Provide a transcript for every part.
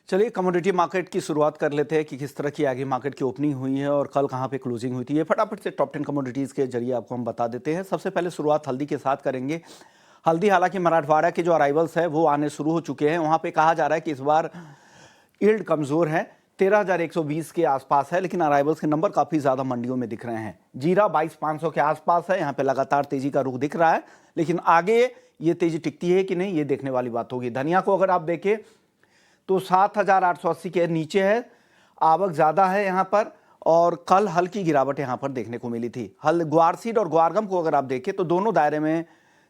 चलिए commodity market की शुरुआत कर लेते हैं कि किस तरह की एग्री मार्केट की ओपनिंग हुई है और कल कहां पे क्लोजिंग हुई थी। ये फटाफट से टॉप 10 कमोडिटीज़ के जरिए आपको हम बता देते हैं। सबसे पहले शुरुआत हल्दी के साथ करेंगे। हल्दी हालांकि मराठवाड़ा के जो अराइवल्स है वो आने शुरू हो चुके हैं। वहां पे कहा जा रहा है कि इस बार यील्ड कमज़ोर है, 13,120 के आसपास है, लेकिन अराइवल्स के नंबर काफ़ी ज़्यादा मंडियों में दिख रहे हैं। जीरा 22,500 के आसपास है, यहाँ पे लगातार तेजी का रुख दिख रहा है, लेकिन आगे ये तेजी टिकती है कि नहीं ये देखने वाली बात होगी। धनिया को अगर आप देखें तो 7,880 के नीचे है, आवक ज़्यादा है यहाँ पर, और कल हल्की गिरावट यहाँ पर देखने को मिली थी। ग्वार सीड और ग्वारगम को अगर आप देखें तो दोनों दायरे में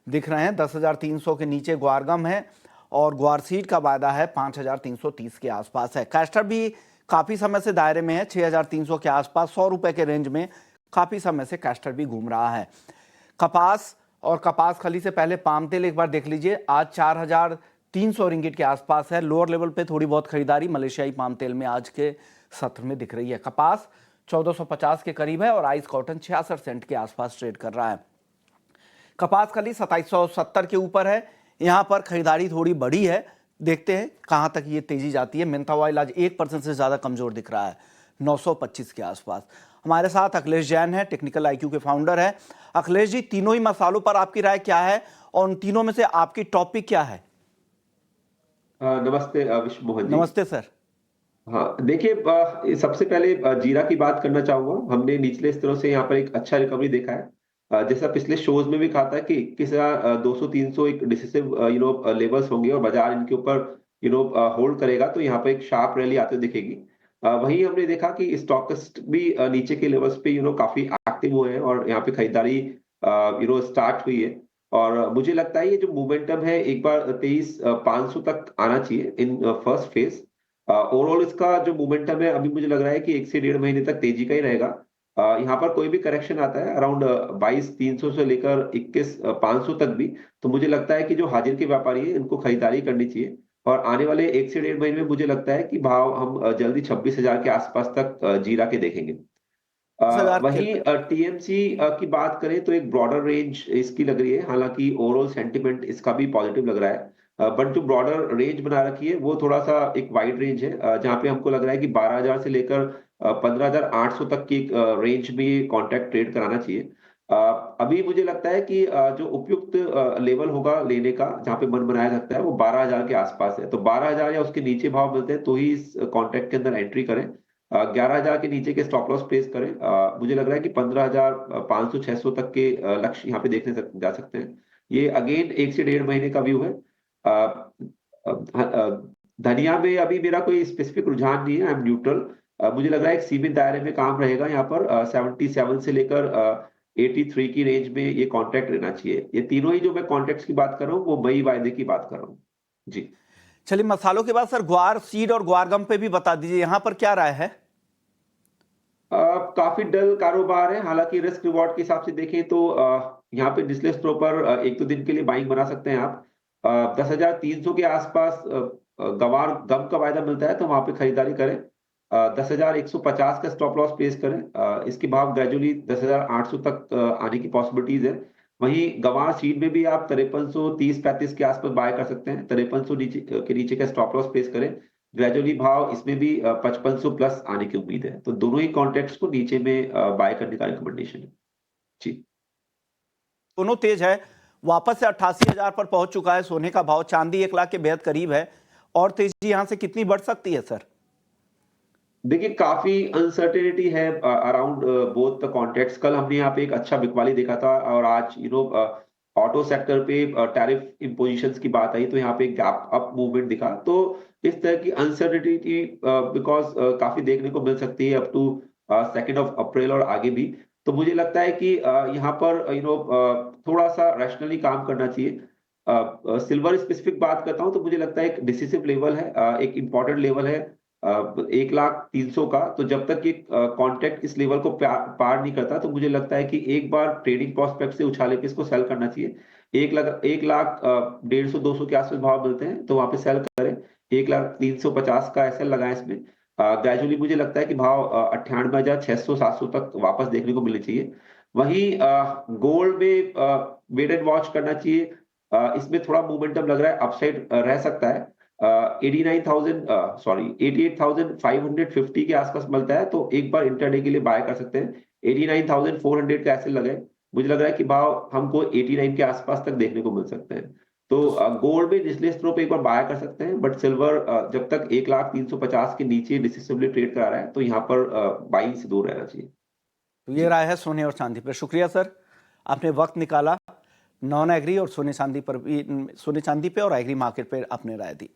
दिख रहे हैं। 10,300 के नीचे ग्वारगम है और ग्वार सीड का वायदा है 5,330 के आसपास है। कैस्टर भी काफ़ी समय से दायरे में है, 6,300 के आसपास, 100 रुपये के रेंज में काफ़ी समय से कैस्टर भी घूम रहा है। कपास और कपास खली से पहले पाम तेल एक बार देख लीजिए, आज 4,300 रिंगिट के आसपास है। लोअर लेवल पे थोड़ी बहुत खरीदारी मलेशियाई पाम तेल में आज के सत्र में दिख रही है। कपास 1450 के करीब है और आइस कॉटन 66 सेंट के आसपास ट्रेड कर रहा है। कपास खली 2770 के ऊपर है, यहां पर खरीदारी थोड़ी बड़ी है, देखते हैं कहां तक ये तेजी जाती है। मेंथा ऑयल आज 1% से ज्यादा कमजोर दिख रहा है, 925 के आसपास। हमारे साथ अखिलेश जैन है, टेक्निकल आईक्यू के फाउंडर है। अखिलेश जी, तीनों ही मसालों पर आपकी राय क्या है और उन तीनों में से आपकी टॉपिक क्या है? नमस्ते विश्व मोहन जी। नमस्ते सर। हाँ, देखिए, सबसे पहले जीरा की बात करना चाहूंगा। हमने निचले स्तरों से यहाँ पर एक अच्छा रिकवरी देखा है। जैसा पिछले शोज में भी कहा था कि 200-300 एक डिसिसिव लेवल्स होंगे और बाजार इनके ऊपर होल्ड करेगा, तो यहाँ पर एक शार्प रैली आते दिखेगी। वहीं हमने देखा कि स्टॉकिस्ट भी नीचे के लेवल्स पे काफी एक्टिव हुए हैं और यहाँ पे खरीदारी स्टार्ट हुई है। और मुझे लगता है ये जो मोमेंटम है एक बार 23,500 तक आना चाहिए इन फर्स्ट फेज। ओवरऑल इसका जो मोमेंटम है अभी मुझे लग रहा है कि 1 से 1.5 महीने तक तेजी का ही रहेगा। यहाँ पर कोई भी करेक्शन आता है अराउंड 22,300 से लेकर 21,500 तक भी, तो मुझे लगता है कि जो हाजिर के व्यापारी है इनको खरीदारी करनी चाहिए। और आने वाले 1 से 1.5 महीने में मुझे लगता है कि भाव हम जल्दी 26,000 के आसपास तक जीरा के देखेंगे। 10,000 के। वहीं टीएमसी की बात करें तो एक ब्रॉडर रेंज इसकी लग रही है, हालांकि ओवरऑल सेंटिमेंट इसका भी पॉजिटिव लग रहा है। बट जो ब्रॉडर रेंज बना रखी है वो थोड़ा सा एक वाइड रेंज है, जहां पे हमको लग रहा है कि 12,000 से लेकर 15,800 तक की रेंज में ये कॉन्ट्रैक्ट ट्रेड कराना चाहिए। अभी मुझे लगता है कि जो उपयुक्त लेवल होगा लेने का, जहां पे मन बनाया सकता है, वो 12,000 के आसपास है। तो 12,000 या उसके नीचे भाव मिलते हैं तो ही इस कॉन्ट्रैक्ट के अंदर एंट्री करें। 11,000 के नीचे के स्टॉप लॉस प्लेस करें। मुझे लग रहा है कि 15,500-600 तक के लक्ष्य यहाँ पे जा सकते हैं। ये अगेन 1 से 1.5 महीने का व्यू है। अ, धनिया में अभी मेरा कोई स्पेसिफिक रुझान नहीं है, आई एम न्यूट्रल। मुझे लग रहा है एक सीमित दायरे में काम रहेगा यहाँ पर। 77 से लेकर 83 की रेंज में ये कॉन्ट्रैक्ट रहना चाहिए। ये तीनों ही जो मैं कॉन्ट्रैक्ट्स की बात कर रहा हूँ वो मई वायदे की बात कर रहा हूँ जी। चलिए मसालों के बाद सर ग्वार सीड और ग्वारगम पे भी बता दीजिए, यहां पर क्या राय है? काफी डल कारोबार है, हालांकि रिस्क रिवॉर्ड के हिसाब से देखें तो यहाँ पे निचले स्तरों पर 1-2 दिन के लिए बाइंग बना सकते हैं आप। 10,300 के आसपास गवार गम का वायदा मिलता है तो वहां पे खरीदारी करें। 10,150 का स्टॉप लॉस प्लेस करें। इसके भाव ग्रेजुअली 10,800 तक आने की पॉसिबिलिटीज है। वहीं गवार सीड में भी आप 5330-35 के आसपास बाय कर सकते हैं। 5300 के नीचे का स्टॉप लॉस प्लेस करें। ग्रेजुअली भाव इसमें भी 5500 प्लस आने की उम्मीद है, तो दोनों ही कॉन्ट्रैक्ट्स को नीचे में बाय करने का रिकमेंडेशन है जी। दोनों तेज है, वापस से 88,000 पर पहुंच चुका है सोने का भाव। चांदी 1 लाख के बेहद करीब है, और तेजी यहां से कितनी बढ़ सकती है सर? देखिए, काफी अनसर्टेनिटी है अराउंड बोथ द कॉन्ट्रैक्ट्स। कल हमने यहाँ पे एक अच्छा बिकवाली देखा था और आज ऑटो सेक्टर पे टैरिफ इम्पोजिशंस की बात आई तो यहाँ पे एक गैप अप मूवमेंट दिखा। तो इस तरह की अनसर्टेनिटी बिकॉज काफी देखने को मिल सकती है अप टू 2 अप्रैल और आगे भी। तो मुझे लगता है कि यहाँ पर थोड़ा सा रैशनली काम करना चाहिए। सिल्वर स्पेसिफिक बात करता हूँ तो मुझे लगता है एक डिसिसिव लेवल है, एक इंपॉर्टेंट लेवल है 1,300 का। तो जब तक ये कॉन्ट्रैक्ट इस लेवल को पार नहीं करता तो मुझे लगता है कि एक बार ट्रेडिंग प्रोस्पेक्ट से उछाले पे इसको सेल करना चाहिए। 1 लाख 150-200 के आसपास भाव मिलते हैं तो वहां पे सेल करें। 1,350 का एसएल लगाएं इसमें। ग्रेजुअली मुझे लगता है कि भाव 98,600-700 तक वापस देखने को मिलनी चाहिए। वहीं गोल्ड में वेट एंड वॉच करना चाहिए। इसमें थोड़ा मोमेंटम लग रहा है, अपसाइड रह सकता है। 88,550 के आसपास मिलता है, तो एक बार इंट्राडे के लिए बाय कर सकते हैं। 89,400 का ऐसे लगा है, मुझे लग रहा है कि भाव हमको 89 के आसपास तक देखने को मिल सकते हैं। तो गोल्ड में निचले स्तरों पे एक बार बाय कर सकते हैं, बट सिल्वर जब तक 1,350 के नीचे डिसिसिवली ट्रेड करा रहा है, तो यहाँ पर बाइंग से दूर रहना चाहिए। तो ये राय है सोने और चांदी पर। शुक्रिया सर, आपने वक्त निकाला। नॉन एग्री और सोने चांदी पर भी, सोने चांदी पे और एग्री मार्केट पे आपने राय दी।